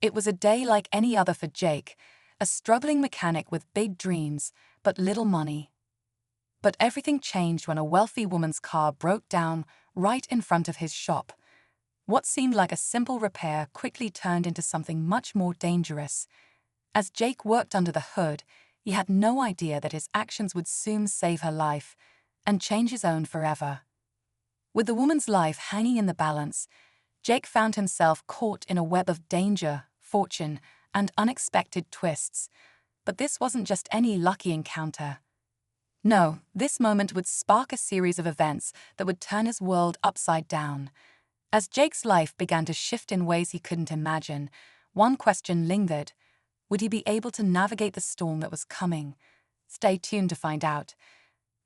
It was a day like any other for Jake, a struggling mechanic with big dreams, but little money. But everything changed when a wealthy woman's car broke down right in front of his shop. What seemed like a simple repair quickly turned into something much more dangerous. As Jake worked under the hood, he had no idea that his actions would soon save her life and change his own forever. With the woman's life hanging in the balance, Jake found himself caught in a web of danger, fortune, and unexpected twists. But this wasn't just any lucky encounter. No, this moment would spark a series of events that would turn his world upside down. As Jake's life began to shift in ways he couldn't imagine, one question lingered. Would he be able to navigate the storm that was coming? Stay tuned to find out.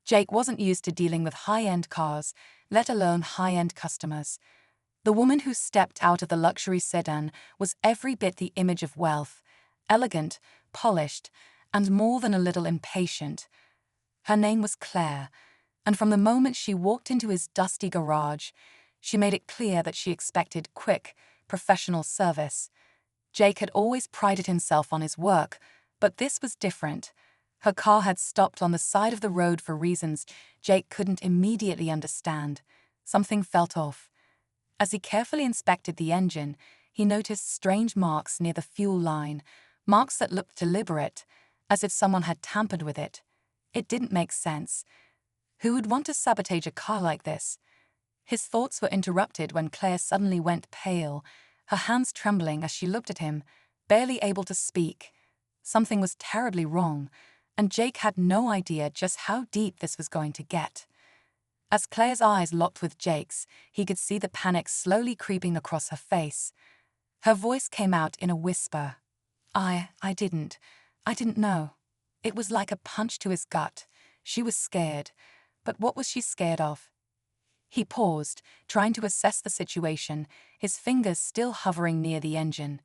Jake wasn't used to dealing with high-end cars, let alone high-end customers. The woman who stepped out of the luxury sedan was every bit the image of wealth, elegant, polished, and more than a little impatient. Her name was Claire, and from the moment she walked into his dusty garage, she made it clear that she expected quick, professional service. Jake had always prided himself on his work, but this was different. Her car had stopped on the side of the road for reasons Jake couldn't immediately understand. Something felt off. As he carefully inspected the engine, he noticed strange marks near the fuel line, marks that looked deliberate, as if someone had tampered with it. It didn't make sense. Who would want to sabotage a car like this? His thoughts were interrupted when Claire suddenly went pale, her hands trembling as she looked at him, barely able to speak. Something was terribly wrong, and Jake had no idea just how deep this was going to get. As Claire's eyes locked with Jake's, he could see the panic slowly creeping across her face. Her voice came out in a whisper. I didn't know. It was like a punch to his gut. She was scared. But what was she scared of? He paused, trying to assess the situation, his fingers still hovering near the engine.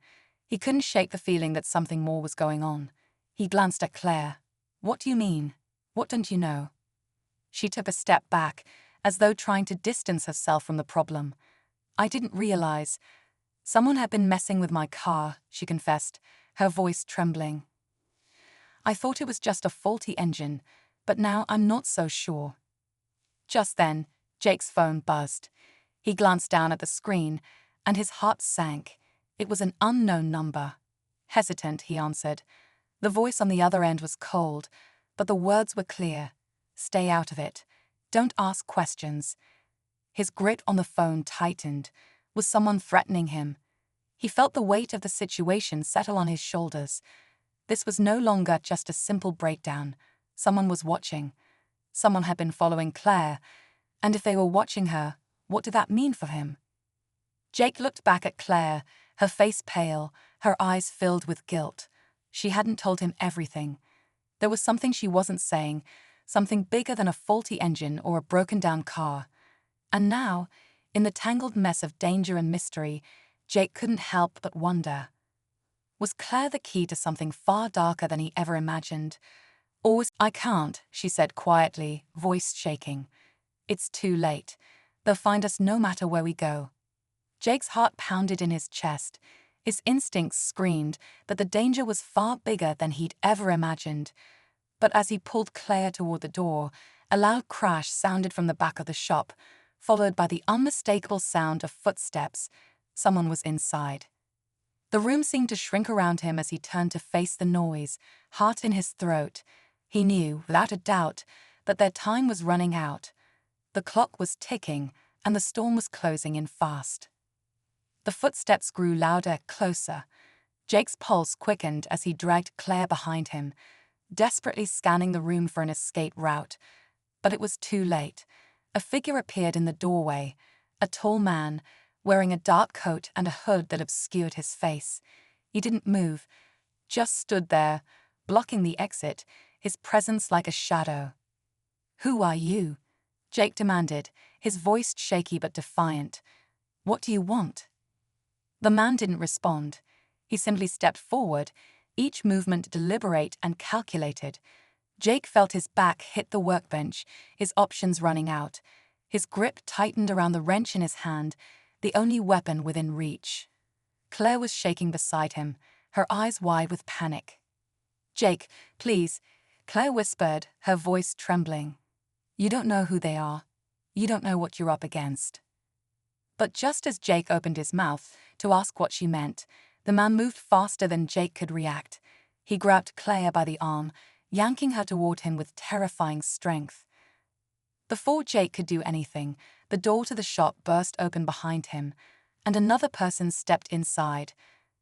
He couldn't shake the feeling that something more was going on. He glanced at Claire. What do you mean? What don't you know? She took a step back, as though trying to distance herself from the problem. I didn't realize. Someone had been messing with my car, she confessed, her voice trembling. I thought it was just a faulty engine, but now I'm not so sure. Just then, Jake's phone buzzed. He glanced down at the screen, and his heart sank. It was an unknown number. Hesitant, he answered. The voice on the other end was cold, but the words were clear. Stay out of it. Don't ask questions. His grip on the phone tightened. Was someone threatening him? He felt the weight of the situation settle on his shoulders. This was no longer just a simple breakdown. Someone was watching. Someone had been following Claire, and if they were watching her, what did that mean for him? Jake looked back at Claire, her face pale, her eyes filled with guilt. She hadn't told him everything. There was something she wasn't saying, something bigger than a faulty engine or a broken-down car. And now, in the tangled mess of danger and mystery, Jake couldn't help but wonder. Was Claire the key to something far darker than he ever imagined? Or was— I can't, she said quietly, voice shaking. It's too late. They'll find us no matter where we go. Jake's heart pounded in his chest. His instincts screamed that the danger was far bigger than he'd ever imagined. But as he pulled Claire toward the door, a loud crash sounded from the back of the shop, followed by the unmistakable sound of footsteps. Someone was inside. The room seemed to shrink around him as he turned to face the noise, heart in his throat. He knew, without a doubt, that their time was running out. The clock was ticking, and the storm was closing in fast. The footsteps grew louder, closer. Jake's pulse quickened as he dragged Claire behind him, desperately scanning the room for an escape route. But it was too late. A figure appeared in the doorway, a tall man, wearing a dark coat and a hood that obscured his face. He didn't move, just stood there, blocking the exit, his presence like a shadow. "Who are you?" Jake demanded, his voice shaky but defiant. "What do you want?" The man didn't respond. He simply stepped forward, each movement deliberate and calculated. Jake felt his back hit the workbench, his options running out. His grip tightened around the wrench in his hand, the only weapon within reach. Claire was shaking beside him, her eyes wide with panic. "Jake, please," Claire whispered, her voice trembling. "You don't know who they are. You don't know what you're up against." But just as Jake opened his mouth to ask what she meant, the man moved faster than Jake could react. He grabbed Claire by the arm, yanking her toward him with terrifying strength. Before Jake could do anything, the door to the shop burst open behind him, and another person stepped inside.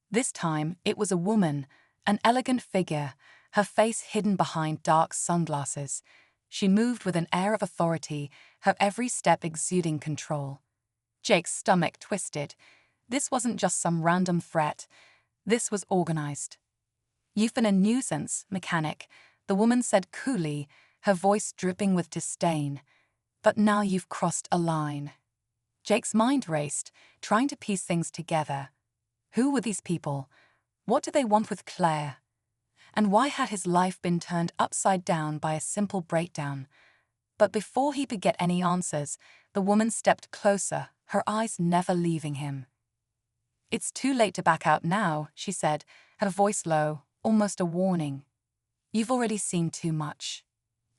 This time, it was a woman, an elegant figure, her face hidden behind dark sunglasses. She moved with an air of authority, her every step exuding control. Jake's stomach twisted. This wasn't just some random threat. This was organized. "You've been a nuisance, mechanic," the woman said coolly, her voice dripping with disdain. "But now you've crossed a line." Jake's mind raced, trying to piece things together. Who were these people? What did they want with Claire? And why had his life been turned upside down by a simple breakdown? But before he could get any answers, the woman stepped closer, her eyes never leaving him. "It's too late to back out now," she said, her voice low, almost a warning. "You've already seen too much."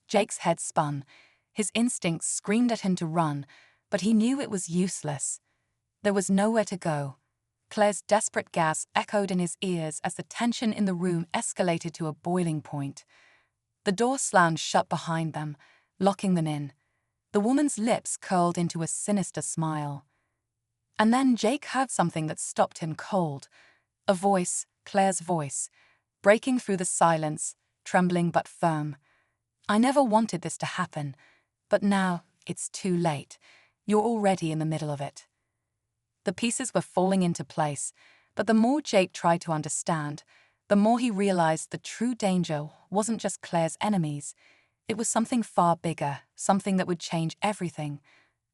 Jake's head spun. His instincts screamed at him to run, but he knew it was useless. There was nowhere to go. Claire's desperate gasp echoed in his ears as the tension in the room escalated to a boiling point. The door slammed shut behind them, locking them in. The woman's lips curled into a sinister smile. And then Jake heard something that stopped him cold. A voice, Claire's voice, breaking through the silence, trembling but firm. "I never wanted this to happen, but now it's too late. You're already in the middle of it." The pieces were falling into place, but the more Jake tried to understand, the more he realized the true danger wasn't just Claire's enemies. It was something far bigger, something that would change everything,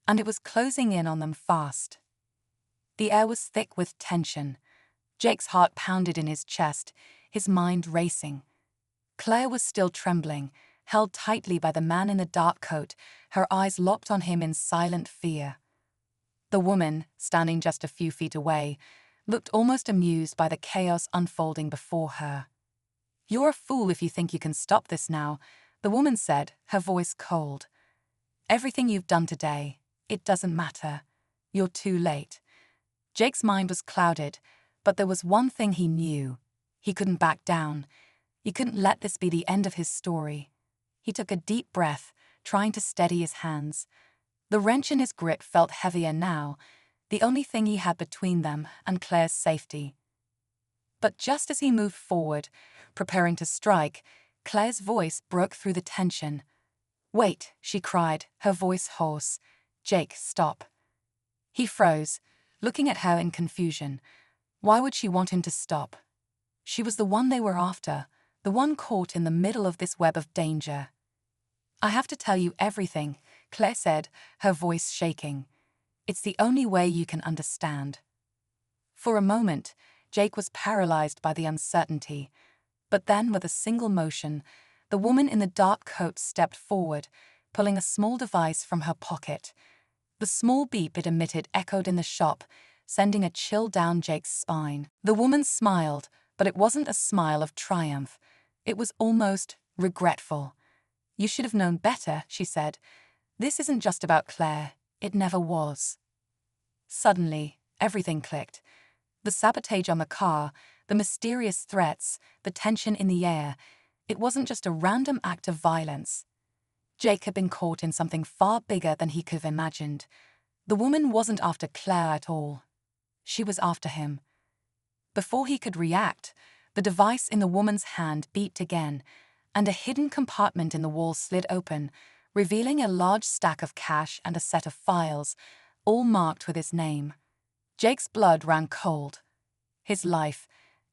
and it was closing in on them fast. The air was thick with tension. Jake's heart pounded in his chest, his mind racing. Claire was still trembling, held tightly by the man in the dark coat, her eyes locked on him in silent fear. The woman, standing just a few feet away, looked almost amused by the chaos unfolding before her. "You're a fool if you think you can stop this now," the woman said, her voice cold. "Everything you've done today, it doesn't matter. You're too late." Jake's mind was clouded, but there was one thing he knew. He couldn't back down. He couldn't let this be the end of his story. He took a deep breath, trying to steady his hands. The wrench in his grip felt heavier now, the only thing he had between them and Claire's safety. But just as he moved forward, preparing to strike, Claire's voice broke through the tension. "Wait," she cried, her voice hoarse. "Jake, stop." He froze, looking at her in confusion. Why would she want him to stop? She was the one they were after, the one caught in the middle of this web of danger. "I have to tell you everything," Claire said, her voice shaking. "It's the only way you can understand." For a moment, Jake was paralyzed by the uncertainty. But then, with a single motion, the woman in the dark coat stepped forward, pulling a small device from her pocket. The small beep it emitted echoed in the shop, sending a chill down Jake's spine. The woman smiled, but it wasn't a smile of triumph. It was almost regretful. "You should have known better," she said. "This isn't just about Claire. It never was." Suddenly, everything clicked. The sabotage on the car, the mysterious threats, the tension in the air. It wasn't just a random act of violence. Jake had been caught in something far bigger than he could have imagined. The woman wasn't after Claire at all. She was after him. Before he could react, the device in the woman's hand beeped again, and a hidden compartment in the wall slid open, revealing a large stack of cash and a set of files, all marked with his name. Jake's blood ran cold. His life,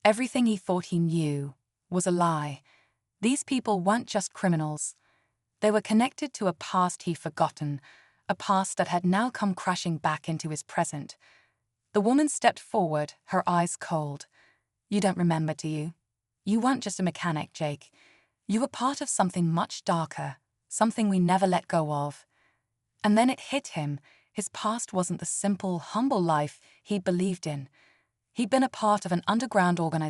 everything he thought he knew, was a lie. These people weren't just criminals. They were connected to a past he'd forgotten, a past that had now come crashing back into his present. The woman stepped forward, her eyes cold. "You don't remember, do you? You weren't just a mechanic, Jake. You were part of something much darker, something we never let go of." And then it hit him. His past wasn't the simple, humble life he believed in. He'd been a part of an underground organization